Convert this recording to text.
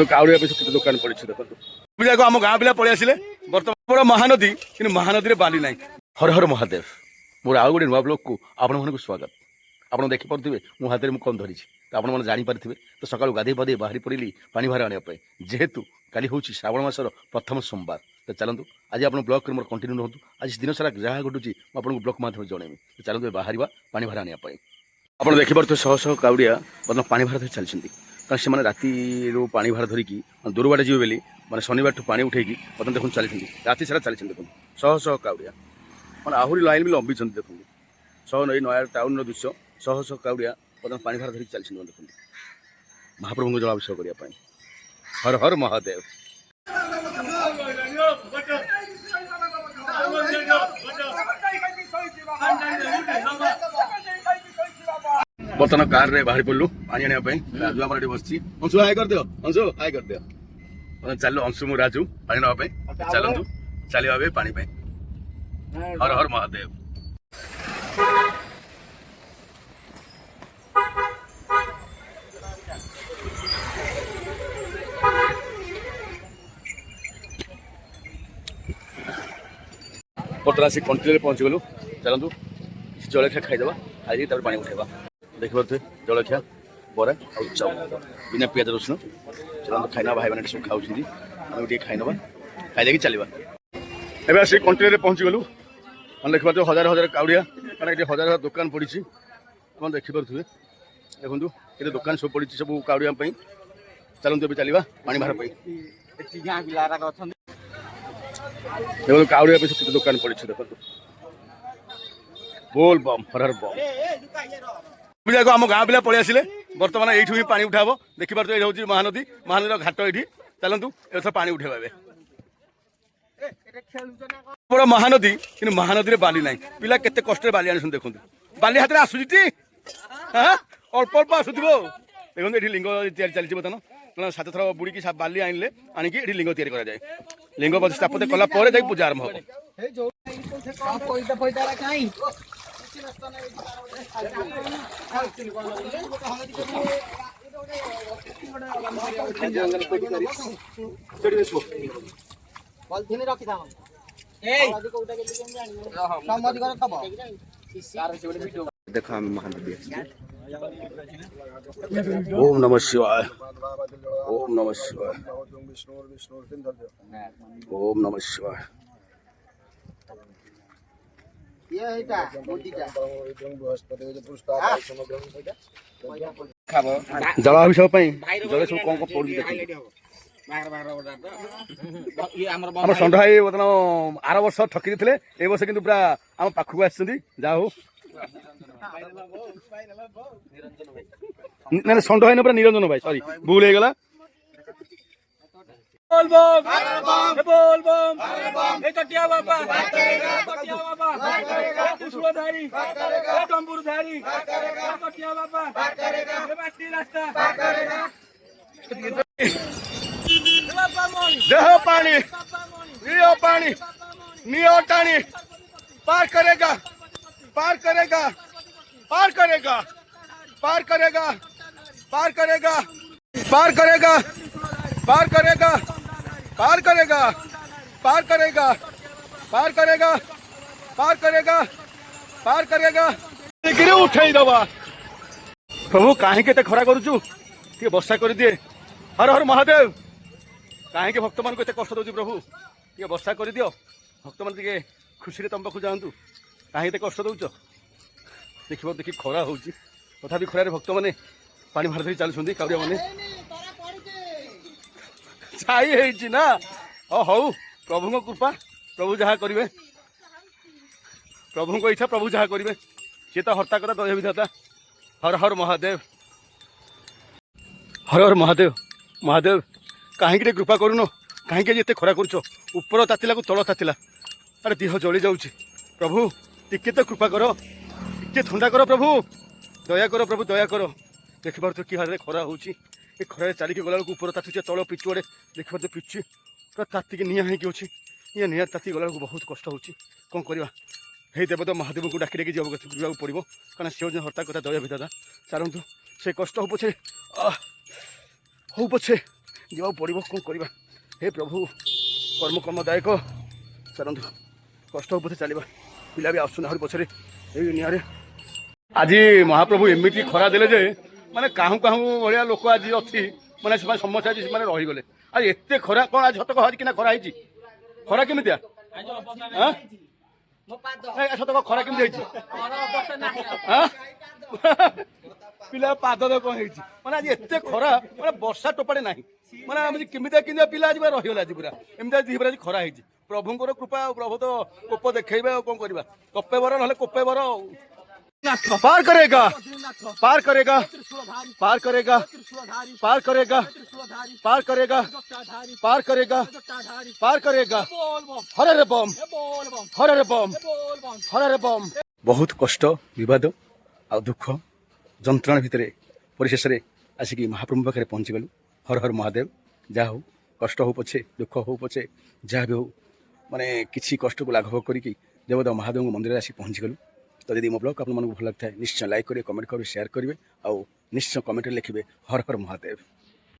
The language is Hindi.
काउड़िया दुकान पड़ी देखो आम गाँ पिला पलि आसिले बर्तमान महानदी कि महानदी बाली ना हर हर महादेव मोर आउ गोटे नुआ ब्लॉग को आपण मानक स्वागत। आप देखिपे मो हाथ में कौन धरी आपने जानीपारे तो सकाळु गाधे पाधे बाहरी पड़ी पानी भार आने जेहेतु काली हूँ श्रावण मासर प्रथम सोमवार तो चलतु आज आप ब्लॉग कर कंटिन्यू रुहतु आज दिन सारा जहाँ घटुची आपको ब्लॉग माध्यम जनइबी तो चलतु बाहर पानी भार आने आप देखिपे शह शह काउड़िया बर्तमान पानी भार धरी चलती कारण से राति पानी भार धरिकी दूर बाटे जी बोली मैंने शनिवार ठूँ पानी उठेकी बर्तमान देखो चली राति सारा चली देखो शह शह काउड़िया मैंने आहरी लाइन भी लंबी देखो शह नई नया टाउन दृश्य शह शह काउड़िया बर्तमान पानी भार धरिकी चली देखो महाप्रभु को जलाभिषेक करने हर हर महादेव। बर्तमान कार रे बाहर पड़लु पानी आने राजू आम बस अंशु हाई कर दियो अंशु हाई कर दियो चलो अंशु मु राजू पानी नापे चलतु चलिए पानी हर हर महादेव। बर्तमान आसी कंट्री पहुँची गलु चलतु जलखिया खाईदे खाई पानी उठेबा देख पारे जलखिया बरा और चाउ बिना पियाज रसुण चलते खाईना भाई मैंने सब खाऊँ खाईना खाई चलवा एवं आस कंट्री पहुँची गलु मैंने देखिए हजार हजार काउड़िया मैंने हजार हजार दुकान पड़ी आप देखिपे देखो ये दुकान सब पड़ी सब काउड़िया चलते भी चलवा पानी भार देखो काउड़िया सब दुकान पड़ी देखो बोल बम हर हर बम देखो आम गाँ पिला पलि आसिले बर्तमान यू ही पानी उठाब देखिपे ये हूँ महानदी महानदी घाट ये चलतु ए पानी उठेबा बड़ा महानदी कि महानदी बाली ना पिला केते कष्ट बाली आनी देखो बाली हाथ में आसूची अल्प अल्प आसुव देखो ये लिंग तैयारी चलती बर्तमान 7 थर बुड़ी बाली आनिले आणिकी लिंग तैयारी करा जाए लिंग स्थापित कला पूजा आरंभ हो देखो हम महानदी ओम नमः शिवाय ओम नमः शिवाय ओम नमः शिवाय जलाभिषेक जल सब कौन कौन पड़ी आम षंढ भाई बर्तमान आर वर्ष ठकी थे ए वर्ष कि पूरा आम पाखक आउ ना षंढ भाई पूरा निरंजन भाई सॉरी भूल हो गला देह पानी नियो पानी नियो टानी पार करेगा पार करेगा पार करेगा पार करेगा पार करेगा पार करेगा पार करेगा पार करेगा पार करेगा पार करेगा पार करेगा पार करेगा उठाई दबा प्रभु कहीं खरा करुचु वर्षा कर दिए हर हर महादेव कहीं भक्त मान को कष्ट दौर प्रभु ये वर्षा कर दियो भक्त मान खुशी तुम पाक जातु कहीं कष्ट दौच देख देखिए खरा हो तथा खरार भक्त मैंने पानी भार धरी चलुँच काउड़िया मैंने छाई ना हौ प्रभु कृपा प्रभु जहाँ करेंगे प्रभु इच्छा प्रभु जहाँ करेंगे सी तो हर्ता कथा दया विधाता हर हर महादेव हर हर महादेव महादेव कहीं कृपा करूनो कहीं ये खरा कर ऊपर तातिला को तल तातिला अरे देह जली जाऊँगी प्रभु टिके तो कृपा कर टे ठंडा कर प्रभु दया कर प्रभु दया कर देखिपार कि हारे खरा हो खरार चालिकी गला ऊपर तातुचे तल पिचु आड़े देखिपार पिचु पूरा तातिक निआ हो ये निआ ताति गला बहुत कष्ट हो कौन करवा हे देवदेव महादेव को डाकी डाकी जावाक पड़ो कारण से हूँ हर्ता कथा दया विधाता चाहतु से कष्ट हो पछे हो पछे जावाक पड़ो कौन करवा हे प्रभु कर्म कर्मदायक चाहतु कष्ट हो पछे चलवा पिला भी आसुना पछरे निआरे आज महाप्रभु एमती खरा देले जे माने काहू काहू भाया लोक आज अच्छी माने समस्या आज से रहीगले आज एत खरा कौन आज हत कह कि खरा है खरा केमितिया सत खरा केमती पिला पाद कौन मैंने आज एत खरा मैंने वर्षा टोपाटे ना मैंने केमितिया कि पिला आज रहीगला आज पूरा एमती आज खरा है प्रभुंर कृपा प्रभु तो कोप देखेबे कौन करवा कपे बर ना कोपे बर पार करेगा पार करेगा पार करेगा पार करेगा पार करेगा पार करेगा पार करेगा हरे रे बम हरे रे बम हरे रे बम बहुत कष्ट विवाद आ दुख जंत्रणा भितर परिशेष में आसिक महाप्रभु पाखे पहुँची गलु हर हर महादेव जहा हो कष्ट हो पछे दुख हो पछे जहाँ भी हो माने किसी कष्ट को लाघव करिकी देवदेव महादेव मंदिर आसी पहुँची गलु तो यदि मो ब्लॉग आपको भल लगता है निश्चय लाइक करेंगे कमेंट करेंगे शेयर करेंगे और निश्चय कमेंट लिखिए हर हर महादेव।